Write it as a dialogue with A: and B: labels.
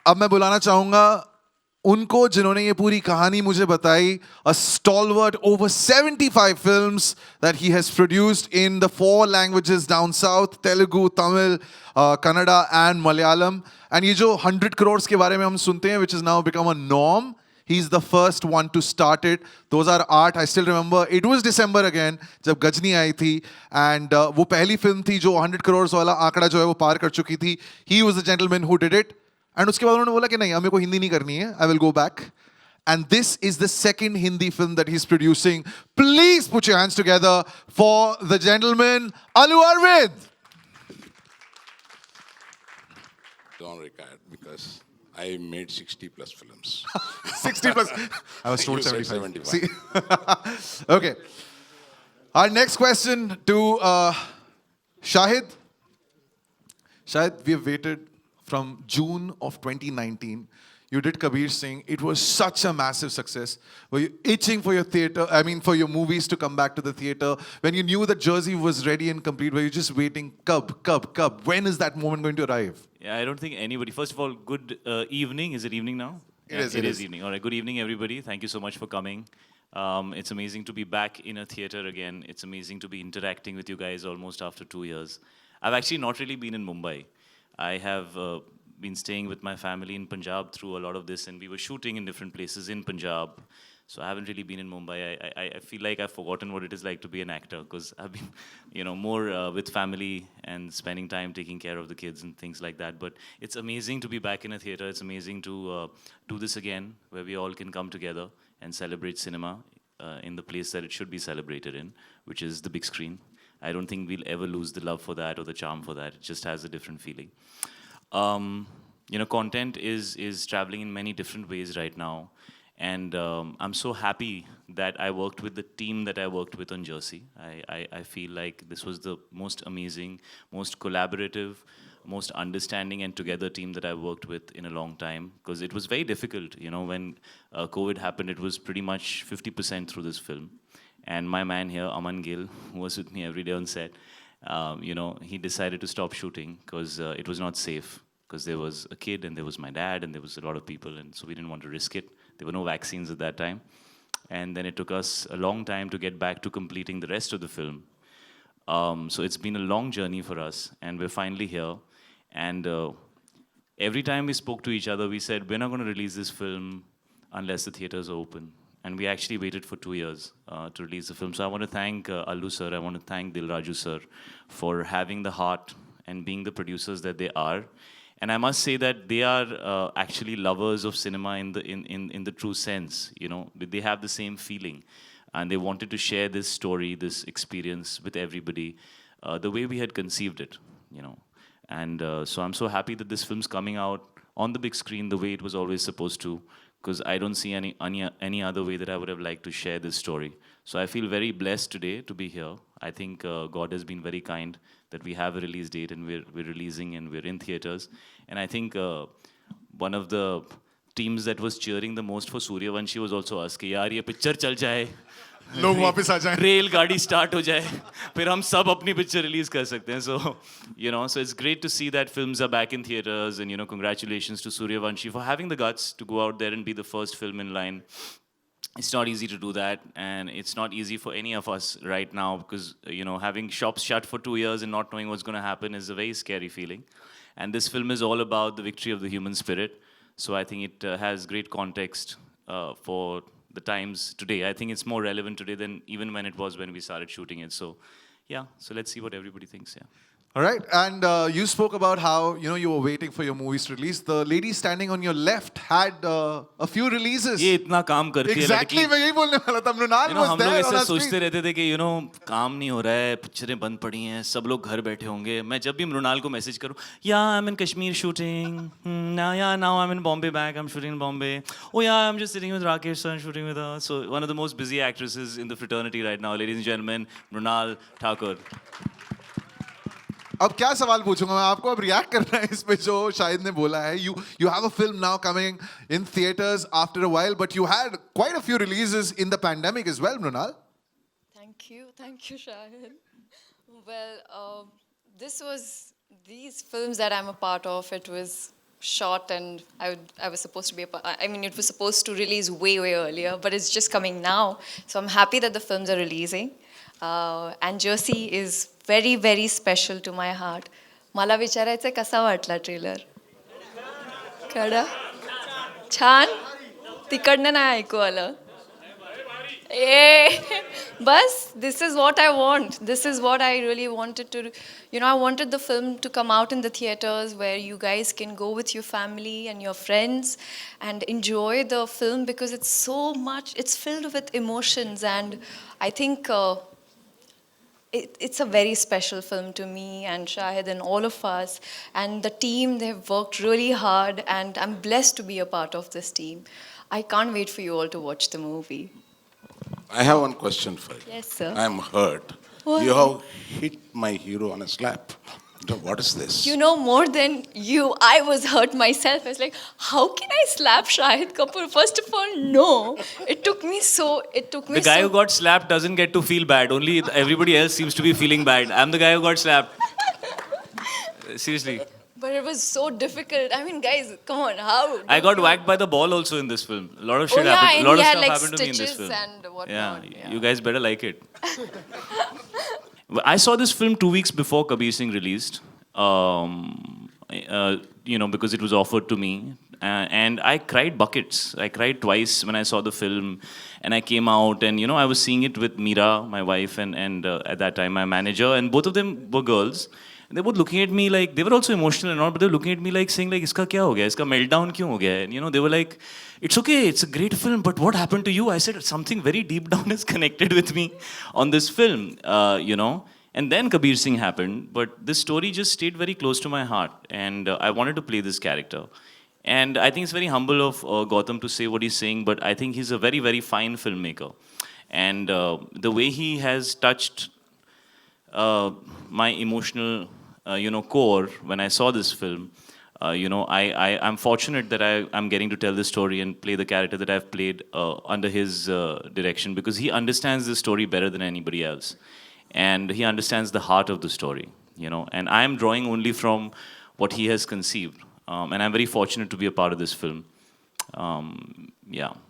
A: अब मैं बुलाना चाहूंगा उनको जिन्होंने ये पूरी कहानी मुझे बताई. A stalwart, over 75 films that he has produced in the 4 languages down south: Telugu, Tamil, Kannada and Malayalam. And ये जो 100 crores के बारे में हम सुनते हैं, which has now become a norm, he's the first one to start it. 2008, I still remember, it was December again, जब गजनी आई थी. And वो पहली फिल्म थी जो 100 crores वाला आंकड़ा जो है वो पार कर चुकी थी. He was the gentleman who did it. And उसके बाद उन्होंने बोला कि नहीं, हमें को हिंदी नहीं करनी है. I will go back. And this is the second Hindi film that he's producing. Please put your hands together for the gentleman, Allu Arvind.
B: Don't regard because I made 60 plus films.
A: 60 plus. I was told
B: You said
A: 75.
B: 75.
A: See? Okay. Our next question to Shahid. Shahid, we have waited from June of 2019. You did Kabir Singh. It was such a massive success. Were you itching for your theater? I mean, for your movies to come back to the theater? When you knew that Jersey was ready and complete, were you just waiting? Kab? When is that moment going to arrive?
C: Yeah, I don't think anybody. First of all, good evening. Is it evening now?
A: It is.
C: It is evening. All right. Good evening, everybody. Thank you so much for coming. It's amazing to be back in a theater again. It's amazing to be interacting with you guys almost after 2 years. I've actually not really been in Mumbai. I have been staying with my family in Punjab through a lot of this, and we were shooting in different places in Punjab. So I haven't really been in Mumbai. I feel like I've forgotten what it is like to be an actor because I've been, more with family and spending time taking care of the kids and things like that. But it's amazing to be back in a theater. It's amazing to do this again, where we all can come together and celebrate cinema in the place that it should be celebrated in, which is the big screen. I don't think we'll ever lose the love for that or the charm for that. It just has a different feeling. Content is traveling in many different ways right now. And I'm so happy that I worked with the team that I worked with on Jersey. I feel like this was the most amazing, most collaborative, most understanding and together team that I've worked with in a long time. Because it was very difficult, when COVID happened, it was pretty much 50% through this film. And my man here, Aman Gill, who was with me every day on set, he decided to stop shooting because it was not safe. Because there was a kid and there was my dad and there was a lot of people, and so we didn't want to risk it. There were no vaccines at that time. And then it took us a long time to get back to completing the rest of the film. So it's been a long journey for us, and we're finally here. And every time we spoke to each other, we said, we're not going to release this film unless the theaters are open. And we actually waited for 2 years to release the film. So I want to thank Allu sir, I want to thank Dil Raju sir for having the heart and being the producers that they are. And I must say that they are actually lovers of cinema in the true sense. They have the same feeling, and they wanted to share this story, this experience with everybody, the way we had conceived it. And so I'm so happy that this film's coming out on the big screen the way it was always supposed to, because I don't see any other way that I would have liked to share this story. So I feel very blessed today to be here. I think God has been very kind that we have a release date and we're releasing and we're in theaters. And I think one of the teams that was cheering the most for Suryavanshi was also us, कि यार ये picture चल जाए,
A: लोग वापस आ जाएं,
C: rail गाड़ी start हो जाए, फिर हम सब अपनी picture release कर सकते हैं. So, so it's great to see that films are back in theaters, and congratulations to Suryavanshi for having the guts to go out there and be the first film in line. It's not easy to do that, and it's not easy for any of us right now because, having shops shut for 2 years and not knowing what's going to happen is a very scary feeling. And this film is all about the victory of the human spirit. So I think it has great context for the times today. I think it's more relevant today than even when it was when we started shooting it. So, yeah, so let's see what everybody thinks, yeah.
A: All right, and you spoke about how you were waiting for your movies to release. The lady standing on your left had a few releases.
C: ये इतना काम करती है
A: Exactly, मैं यही बोलने वाला था. Mrunal was
C: हम लोग
A: there on
C: ऐसे
A: our
C: सोचते
A: screen.
C: रहते थे कि काम नहीं हो रहा है, पिक्चरें बंद पड़ी हैं, सब लोग घर बैठे होंगे. मैं जब भी मृणाल को मैसेज करूं, I'm in Kashmir shooting. Now I'm in Bombay back. I'm shooting in Bombay. Oh yeah, I'm just sitting with Rakesh sir and shooting with her. So one of the most busy actresses in the fraternity right now, ladies and gentlemen, Mrunal Thakur.
A: अब क्या सवाल पूछूंगा मैं आपको, अब react करना है इस पे जो शाहिद ने बोला है. You have a film now coming in theaters after a while, but you had quite a few releases in the pandemic as well, Mrunal.
D: Thank you, Shahid. Well, these films that I'm a part of, it was shot and I was supposed to be I mean, it was supposed to release way, way earlier, but it's just coming now. So I'm happy that the films are releasing. And Jersey is very, very special to my heart. मला विचारायचं कसा वाटला trailer कडा छान तिकडनं नाही ऐकू आलं Bus, this is what I want. This is what I really wanted to, I wanted the film to come out in the theaters where you guys can go with your family and your friends and enjoy the film because it's so much, it's filled with emotions and I think it's a very special film to me and Shahid and all of us and the team, they've worked really hard and I'm blessed to be a part of this team. I can't wait for you all to watch the movie.
B: I have one question for you.
D: Yes, sir.
B: I'm hurt.
D: What?
B: You have hit my hero on a slap. What is this?
D: You know, more than you, I was hurt myself. I was like, how can I slap Shahid Kapoor? First of all, no. It took me
C: The guy who got slapped doesn't get to feel bad. Only everybody else seems to be feeling bad. I'm the guy who got slapped. Seriously.
D: But it was so difficult. I mean, guys, come on, how?
C: I got whacked by the ball also in this film. A lot of shit
D: Oh, yeah,
C: happened.
D: and
C: A lot
D: he
C: of
D: had,
C: stuff
D: like,
C: happened to me in this
D: stitches
C: film.
D: and whatnot, yeah.
C: You guys better like it. I saw this film 2 weeks before Kabir Singh released. Because it was offered to me. And I cried buckets. I cried twice when I saw the film. And I came out and, I was seeing it with Meera, my wife, and at that time my manager. And both of them were girls. And they were both looking at me like, they were also emotional and all, but they were looking at me like saying like, iska kya ho gaya? Iska meltdown kyun ho gaya? And, they were like, it's okay, it's a great film, but what happened to you? I said, something very deep down is connected with me on this film, And then Kabir Singh happened, but this story just stayed very close to my heart. And I wanted to play this character. And I think it's very humble of Gowtam to say what he's saying, but I think he's a very, very fine filmmaker. And the way he has touched my emotional, core when I saw this film, I'm fortunate that I'm getting to tell this story and play the character that I've played under his direction because he understands this story better than anybody else. And he understands the heart of the story, and I'm drawing only from what he has conceived. And I'm very fortunate to be a part of this film. Yeah.